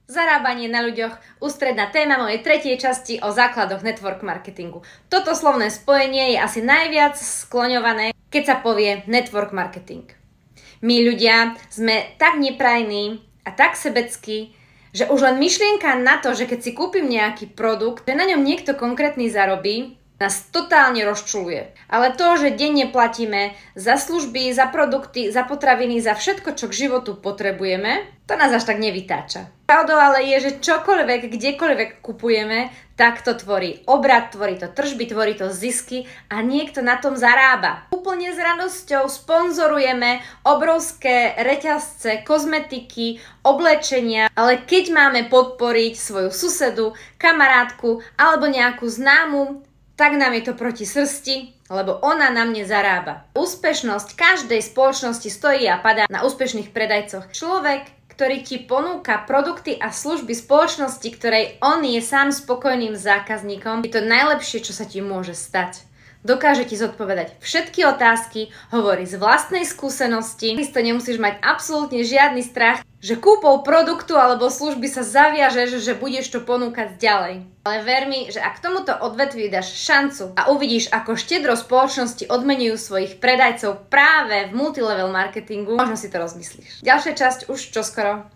Zarábanie na ľuďoch, ústredná téma mojej tretej časti o základoch network marketingu. Toto slovné spojenie je asi najviac skloňované, keď sa povie network marketing. My ľudia sme tak neprajní a tak sebeckí, že už len myšlienka na to, že keď si kúpim nejaký produkt, že na ňom niekto konkrétny zarobí, nás totálne rozčuluje. Ale to, že denne platíme za služby, za produkty, za potraviny, za všetko, čo k životu potrebujeme, to nás až tak nevytáča. Pravdou ale je, že čokoľvek, kdekoľvek kupujeme, tak to tvorí obrat, tvorí to tržby, tvorí to zisky a niekto na tom zarába. Úplne s radosťou sponzorujeme obrovské reťazce, kozmetiky, oblečenia, ale keď máme podporiť svoju susedu, kamarátku alebo nejakú známu, tak nám je to proti srsti, lebo ona na mne zarába. Úspešnosť každej spoločnosti stojí a padá na úspešných predajcoch. Človek, ktorý ti ponúka produkty a služby spoločnosti, ktorej on je sám spokojným zákazníkom, je to najlepšie, čo sa ti môže stať. Dokáže ti zodpovedať všetky otázky, hovorí z vlastnej skúsenosti. Isto nemusíš mať absolútne žiadny strach, že kúpou produktu alebo služby sa zaviažeš, že budeš to ponúkať ďalej. Ale ver mi, že ak tomuto odvetví dáš šancu a uvidíš, ako štedro spoločnosti odmenujú svojich predajcov práve v multilevel marketingu, možno si to rozmyslíš. Ďalšia časť už čoskoro.